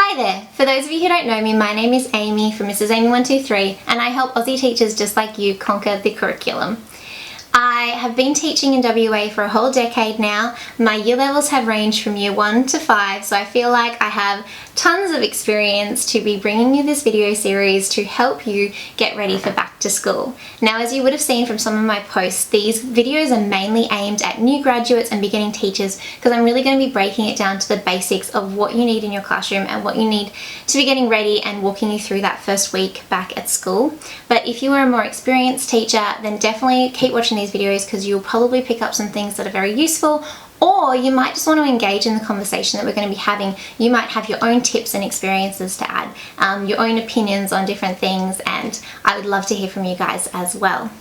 Hi there! For those of you who don't know me, my name is Amy from Mrs. Amy123 and I help Aussie teachers just like you conquer the curriculum. I have been teaching in WA for a whole decade now. My year levels have ranged from year 1 to 5, so I feel like I have tons of experience to be bringing you this video series to help you get ready for back to school. Now, as you would have seen from some of my posts, these videos are mainly aimed at new graduates and beginning teachers because I'm really going to be breaking it down to the basics of what you need in your classroom and what you need to be getting ready and walking you through that first week back at school. But if you are a more experienced teacher, then definitely keep watching these videos because you'll probably pick up some things that are very useful, or you might just want to engage in the conversation that we're going to be having. You might have your own tips and experiences to add, your own opinions on different things, and I would love to hear from you guys as well.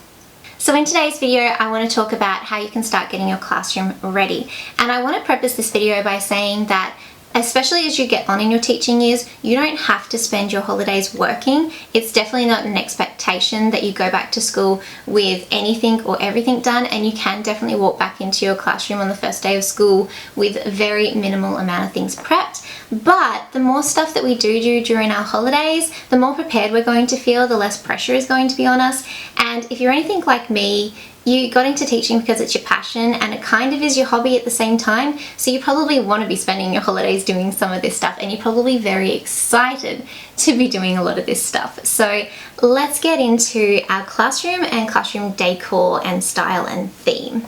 So in today's video, I want to talk about how you can start getting your classroom ready. And I want to preface this video by saying that especially as you get on in your teaching years, you don't have to spend your holidays working. It's definitely not an expectation that you go back to school with anything or everything done, and you can definitely walk back into your classroom on the first day of school with a very minimal amount of things prepped. But the more stuff that we do during our holidays, the more prepared we're going to feel, the less pressure is going to be on us. And if you're anything like me, you got into teaching because it's your passion and it kind of is your hobby at the same time, so you probably want to be spending your holidays doing some of this stuff, and you're probably very excited to be doing a lot of this stuff. So let's get into our classroom and classroom decor and style and theme.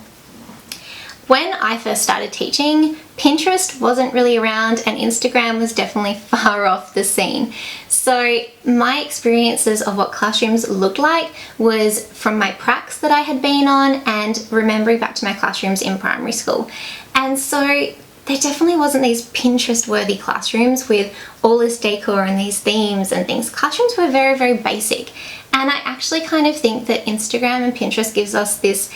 When I first started teaching, Pinterest wasn't really around and Instagram was definitely far off the scene. So my experiences of what classrooms looked like was from my pracs that I had been on and remembering back to my classrooms in primary school. And so there definitely wasn't these Pinterest-worthy classrooms with all this decor and these themes and things. Classrooms were very, very basic. And I actually kind of think that Instagram and Pinterest gives us this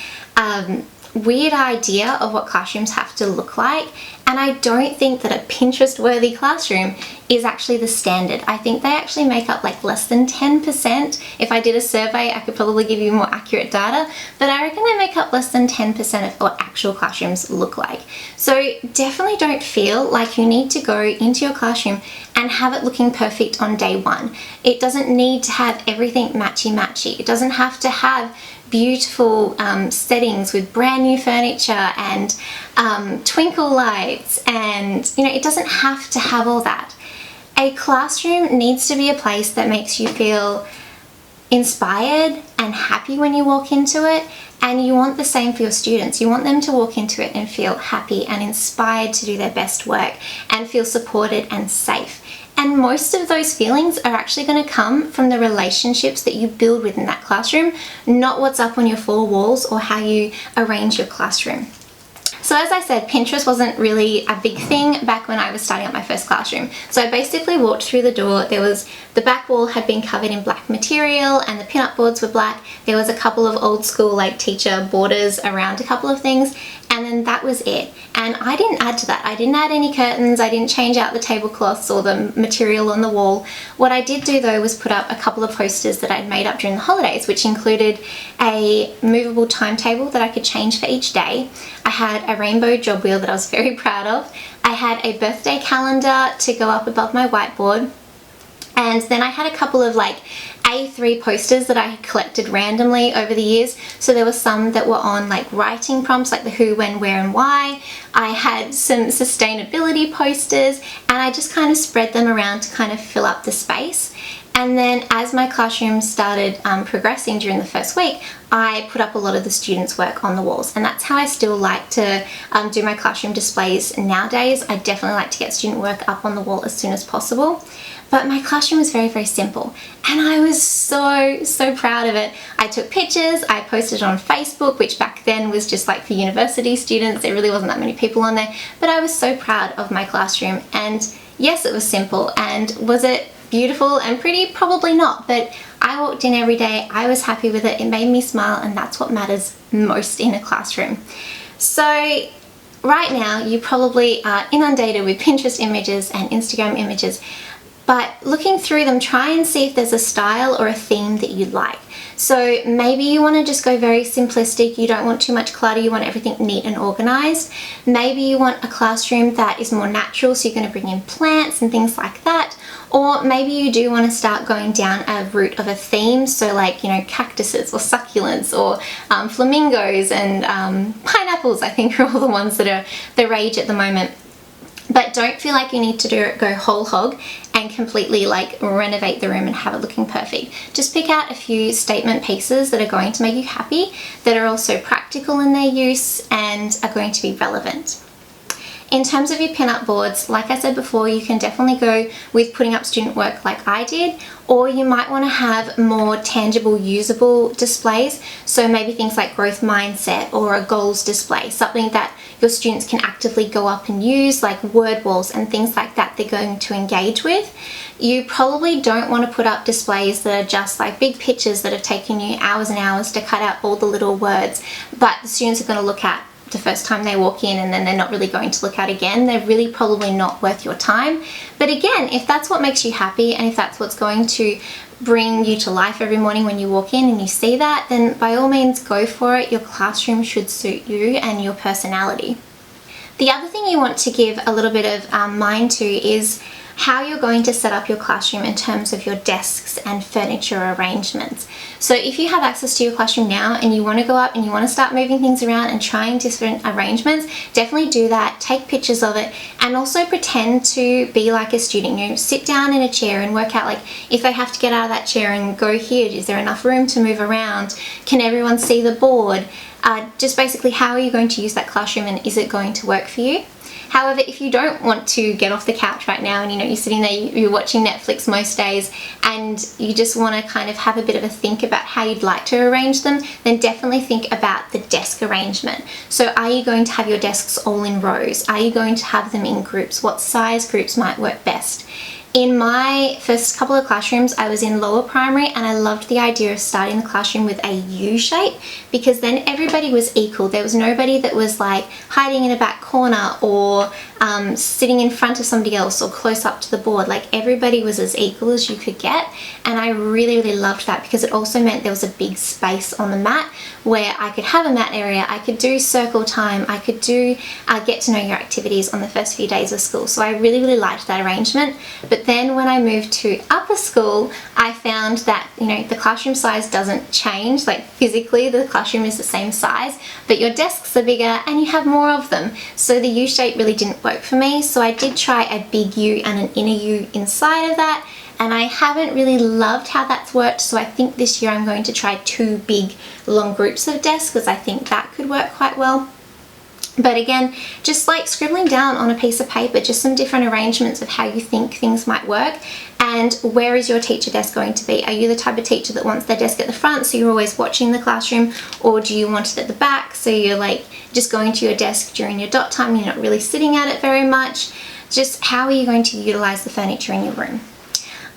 weird idea of what classrooms have to look like, and I don't think that a Pinterest-worthy classroom is actually the standard. I think they actually make up like less than 10%. If I did a survey, I could probably give you more accurate data, but I reckon they make up less than 10% of what actual classrooms look like. So definitely don't feel like you need to go into your classroom and have it looking perfect on day one. It doesn't need to have everything matchy-matchy. It doesn't have to have beautiful settings with brand new furniture and twinkle lights, and it doesn't have to have all that. A classroom needs to be a place that makes you feel inspired and happy when you walk into it, and you want the same for your students. You want them to walk into it and feel happy and inspired to do their best work and feel supported and safe. And most of those feelings are actually going to come from the relationships that you build within that classroom, not what's up on your four walls or how you arrange your classroom. So as I said, Pinterest wasn't really a big thing back when I was starting up my first classroom. So I basically walked through the door. The back wall had been covered in black material and the pin-up boards were black. There was a couple of old school like teacher borders around a couple of things, and then that was it. And I didn't add to that. I didn't add any curtains. I didn't change out the tablecloths or the material on the wall. What I did do though was put up a couple of posters that I'd made up during the holidays, which included a movable timetable that I could change for each day. I had a rainbow job wheel that I was very proud of. I had a birthday calendar to go up above my whiteboard. And then I had a couple of like A3 posters that I had collected randomly over the years. So there were some that were on like writing prompts, like the who, when, where, and why. I had some sustainability posters, and I just kind of spread them around to kind of fill up the space. And then as my classroom started progressing during the first week, I put up a lot of the students' work on the walls, and that's how I still like to do my classroom displays nowadays. I definitely like to get student work up on the wall as soon as possible. But my classroom was very, very simple, and I was so proud of it. I took pictures, I posted it on Facebook, which back then was just like for university students. There really wasn't that many people on there, but I was so proud of my classroom. And yes, it was simple, and was it beautiful and pretty? Probably not, but I walked in every day, I was happy with it, it made me smile, and that's what matters most in a classroom. So right now you probably are inundated with Pinterest images and Instagram images, but looking through them, try and see if there's a style or a theme that you like. So maybe you want to just go very simplistic, you don't want too much clutter, you want everything neat and organized. Maybe you want a classroom that is more natural, so you're going to bring in plants and things like that. Or maybe you do want to start going down a route of a theme, so like, you know, cactuses or succulents or flamingos and pineapples, I think, are all the ones that are the rage at the moment. But don't feel like you need to go whole hog and completely like renovate the room and have it looking perfect. Just pick out a few statement pieces that are going to make you happy, that are also practical in their use and are going to be relevant. In terms of your pin-up boards, like I said before, you can definitely go with putting up student work like I did, or you might want to have more tangible, usable displays. So maybe things like growth mindset or a goals display, something that your students can actively go up and use, like word walls and things like that they're going to engage with. You probably don't want to put up displays that are just like big pictures that have taken you hours and hours to cut out all the little words, but the students are going to look at the first time they walk in and then they're not really going to look at again. They're really probably not worth your time. But again, if that's what makes you happy and if that's what's going to bring you to life every morning when you walk in and you see that, then by all means go for it. Your classroom should suit you and your personality. The other thing you want to give a little bit of mind to is how you're going to set up your classroom in terms of your desks and furniture arrangements. So if you have access to your classroom now and you want to go up and you want to start moving things around and trying different arrangements, definitely do that. Take pictures of it and also pretend to be like a student. You know, sit down in a chair and work out, like, if they have to get out of that chair and go here, is there enough room to move around? Can everyone see the board? Just basically, how are you going to use that classroom and is it going to work for you? However, if you don't want to get off the couch right now and you know you're sitting there, you're watching Netflix most days and you just want to kind of have a bit of a think about how you'd like to arrange them, then definitely think about the desk arrangement. So are you going to have your desks all in rows? Are you going to have them in groups? What size groups might work best? In my first couple of classrooms, I was in lower primary and I loved the idea of starting the classroom with a U shape, because then everybody was equal. There was nobody that was like hiding in a back corner or sitting in front of somebody else or close up to the board. Like, everybody was as equal as you could get, and I really, really loved that because it also meant there was a big space on the mat where I could have a mat area, I could do circle time, I could do get to know your activities on the first few days of school. So I really, really liked that arrangement. But then when I moved to upper school, I found that, you know, the classroom size doesn't change. Like, physically the classroom is the same size, but your desks are bigger and you have more of them. So the U shape really didn't work for me. So I did try a big U and an inner U inside of that, and I haven't really loved how that's worked. So I think this year I'm going to try 2 big long groups of desks because I think that could work quite well. But again, just like scribbling down on a piece of paper, just some different arrangements of how you think things might work. And where is your teacher desk going to be? Are you the type of teacher that wants their desk at the front so you're always watching the classroom, or do you want it at the back so you're like just going to your desk during your dot time, you're not really sitting at it very much? Just how are you going to utilize the furniture in your room?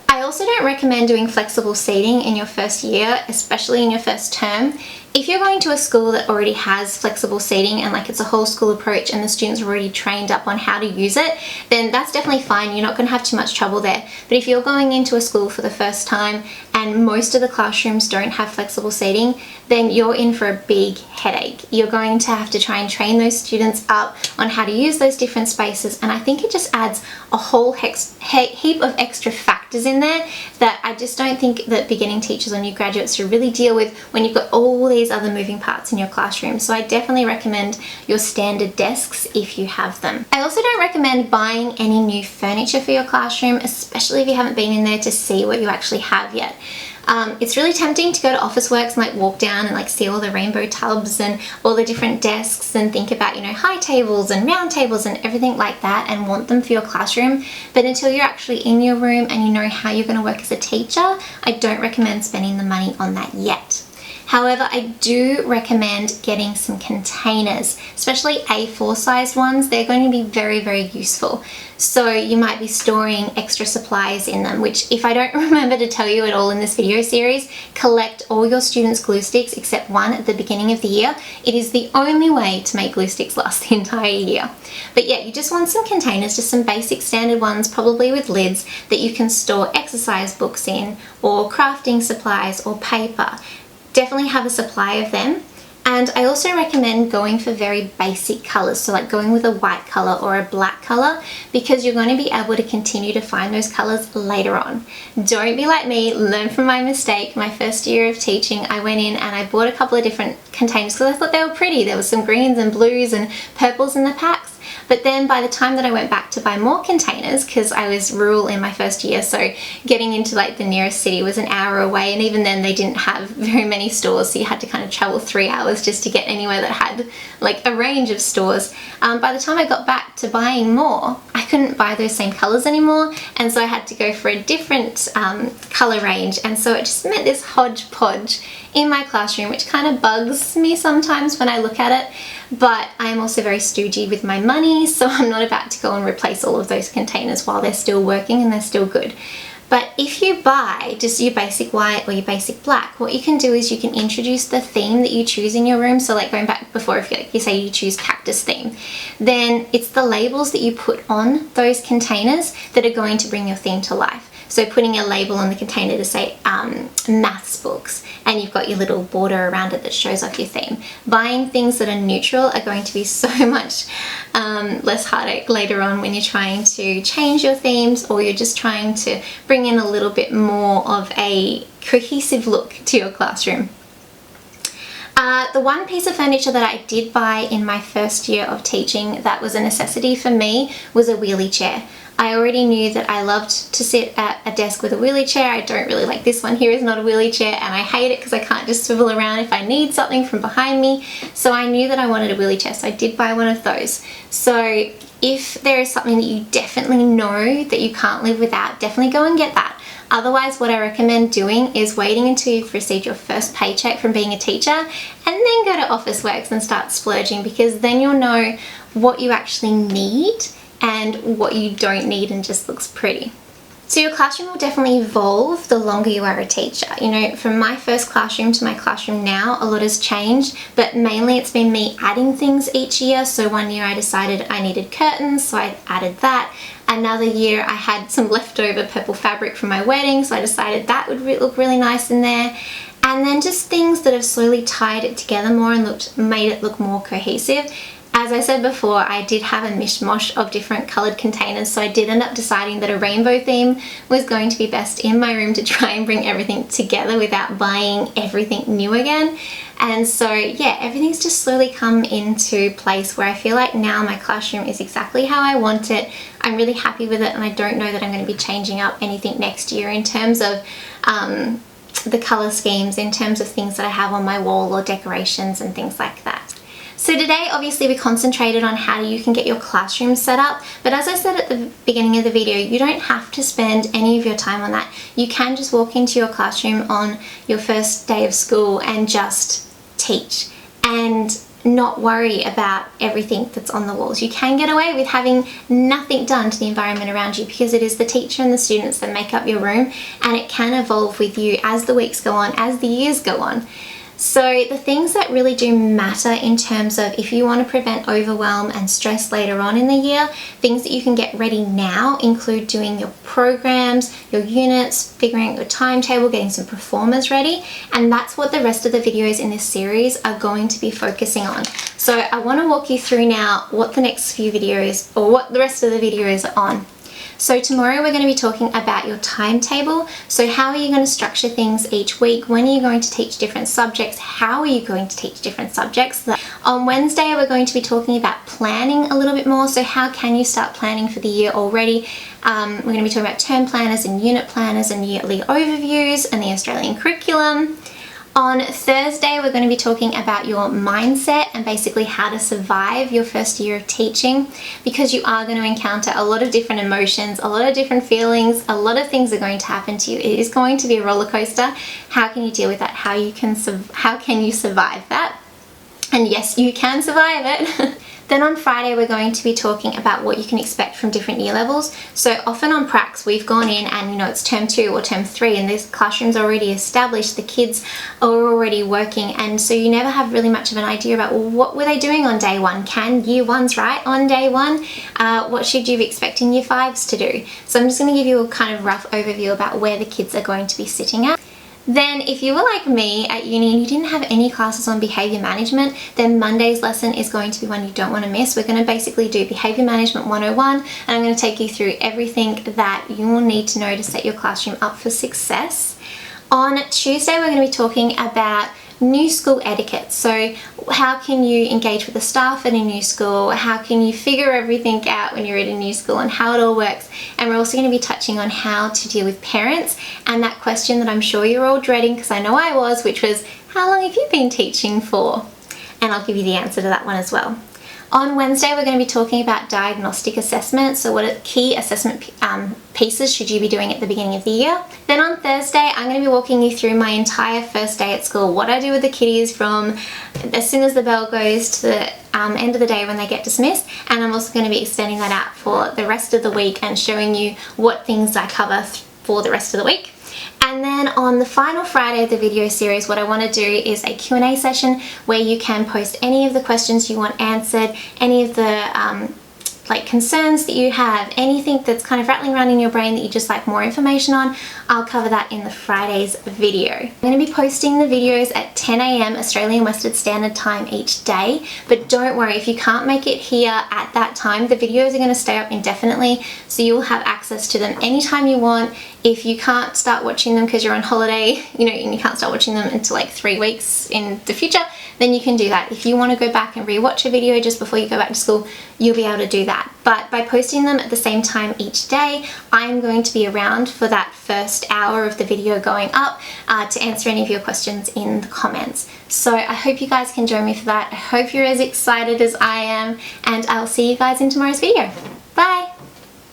I also don't recommend doing flexible seating in your first year, especially in your first term. If you're going to a school that already has flexible seating and like it's a whole school approach and the students are already trained up on how to use it, then that's definitely fine. You're not going to have too much trouble there. But if you're going into a school for the first time and most of the classrooms don't have flexible seating, then you're in for a big headache. You're going to have to try and train those students up on how to use those different spaces, and I think it just adds a whole heap of extra factors in there that I just don't think that beginning teachers or new graduates should really deal with when you've got all these other moving parts in your classroom. So I definitely recommend your standard desks if you have them. I also don't recommend buying any new furniture for your classroom, especially if you haven't been in there to see what you actually have yet. It's really tempting to go to Officeworks and like walk down and like see all the rainbow tubs and all the different desks and think about, you know, high tables and round tables and everything like that and want them for your classroom. But until you're actually in your room and you know how you're going to work as a teacher, I don't recommend spending the money on that yet. However, I do recommend getting some containers, especially A4 size ones. They're going to be very, very useful. So you might be storing extra supplies in them, which if I don't remember to tell you at all in this video series, collect all your students' glue sticks except one at the beginning of the year. It is the only way to make glue sticks last the entire year. But yeah, you just want some containers, just some basic standard ones, probably with lids, that you can store exercise books in, or crafting supplies or paper. Definitely have a supply of them. And I also recommend going for very basic colors, so like going with a white color or a black color, because you're going to be able to continue to find those colors later on. Don't be like me, learn from my mistake. My first year of teaching, I went in and I bought a couple of different containers because I thought they were pretty. There was some greens and blues and purples in the packs. But then by the time that I went back to buy more containers, because I was rural in my first year, so getting into like the nearest city was an hour away, and even then they didn't have very many stores, so you had to kind of travel 3 hours just to get anywhere that had like a range of stores. By the time I got back to buying more, I couldn't buy those same colors anymore, and so I had to go for a different color range, and so it just meant this hodgepodge in my classroom, which kind of bugs me sometimes when I look at it. But I'm also very stoogey with my money, so I'm not about to go and replace all of those containers while they're still working and they're still good. But if you buy just your basic white or your basic black, what you can do is you can introduce the theme that you choose in your room. So like going back before, if you say you choose cactus theme, then it's the labels that you put on those containers that are going to bring your theme to life. So putting a label on the container to say maths books, and you've got your little border around it that shows off your theme. Buying things that are neutral are going to be so much less heartache later on when you're trying to change your themes, or you're just trying to bring in a little bit more of a cohesive look to your classroom. The one piece of furniture that I did buy in my first year of teaching that was a necessity for me was a wheelie chair. I already knew that I loved to sit at a desk with a wheelie chair. I don't really like this one here, is not a wheelie chair, and I hate it because I can't just swivel around if I need something from behind me. So I knew that I wanted a wheelie chair, so I did buy one of those. So if there is something that you definitely know that you can't live without, definitely go and get that. Otherwise, what I recommend doing is waiting until you've received your first paycheck from being a teacher and then go to Officeworks and start splurging, because then you'll know what you actually need and what you don't need and just looks pretty. So your classroom will definitely evolve the longer you are a teacher. You know, from my first classroom to my classroom now, a lot has changed, but mainly it's been me adding things each year. So one year I decided I needed curtains, so I added that. Another year I had some leftover purple fabric from my wedding, so I decided that would look really nice in there. And then just things that have slowly tied it together more and made it look more cohesive. As I said before, I did have a mishmash of different coloured containers, so I did end up deciding that a rainbow theme was going to be best in my room to try and bring everything together without buying everything new again. And so yeah, everything's just slowly come into place where I feel like now my classroom is exactly how I want it. I'm really happy with it, and I don't know that I'm going to be changing up anything next year in terms of the colour schemes, in terms of things that I have on my wall or decorations and things like that. So today, obviously, we concentrated on how you can get your classroom set up, but as I said at the beginning of the video, you don't have to spend any of your time on that. You can just walk into your classroom on your first day of school and just teach and not worry about everything that's on the walls. You can get away with having nothing done to the environment around you, because it is the teacher and the students that make up your room, and it can evolve with you as the weeks go on, as the years go on. So the things that really do matter in terms of if you want to prevent overwhelm and stress later on in the year, things that you can get ready now include doing your programs, your units, figuring out your timetable, getting some performers ready, and that's what the rest of the videos in this series are going to be focusing on. So I want to walk you through now what the next few videos, or what the rest of the videos are on. So tomorrow we're going to be talking about your timetable. So how are you going to structure things each week? When are you going to teach different subjects? How are you going to teach different subjects? On Wednesday we're going to be talking about planning a little bit more. So how can you start planning for the year already? We're going to be talking about term planners and unit planners and yearly overviews and the Australian curriculum. On Thursday, we're going to be talking about your mindset and basically how to survive your first year of teaching, because you are going to encounter a lot of different emotions, a lot of different feelings, a lot of things are going to happen to you. It is going to be a roller coaster. How can you deal with that? How can you survive that? And yes, you can survive it. Then on Friday, we're going to be talking about what you can expect from different year levels. So often on pracs, we've gone in and, you know, it's term 2 or term 3 and this classroom's already established, the kids are already working, and so you never have really much of an idea about, well, what were they doing on day 1? Can year 1s write on day 1? What should you be expecting year 5s to do? So I'm just going to give you a kind of rough overview about where the kids are going to be sitting at. Then if you were like me at uni and you didn't have any classes on behaviour management, then Monday's lesson is going to be one you don't want to miss. We're going to basically do Behaviour Management 101, and I'm going to take you through everything that you will need to know to set your classroom up for success. On Tuesday, we're going to be talking about new school etiquette. So how can you engage with the staff at a new school? How can you figure everything out when you're at a new school and how it all works? And we're also going to be touching on how to deal with parents and that question that I'm sure you're all dreading, because I know I was, which was, how long have you been teaching for? And I'll give you the answer to that one as well. On Wednesday, we're going to be talking about diagnostic assessment. So what key assessment pieces should you be doing at the beginning of the year? Then on Thursday, I'm going to be walking you through my entire first day at school, what I do with the kiddies from as soon as the bell goes to the end of the day when they get dismissed. And I'm also going to be extending that out for the rest of the week and showing you what things I cover for the rest of the week. And then on the final Friday of the video series, what I want to do is a Q&A session where you can post any of the questions you want answered, any of the concerns that you have, anything that's kind of rattling around in your brain that you just like more information on. I'll cover that in the Friday's video. I'm going to be posting the videos at 10 AM Australian Western Standard Time each day, but don't worry if you can't make it here at that time. The videos are going to stay up indefinitely, so you'll have access to them anytime you want. If you can't start watching them because you're on holiday, and you can't start watching them until like 3 weeks in the future, then you can do that. If you want to go back and rewatch a video just before you go back to school, you'll be able to do that. But by posting them at the same time each day, I'm going to be around for that first hour of the video going up to answer any of your questions in the comments. So I hope you guys can join me for that. I hope you're as excited as I am, and I'll see you guys in tomorrow's video. Bye!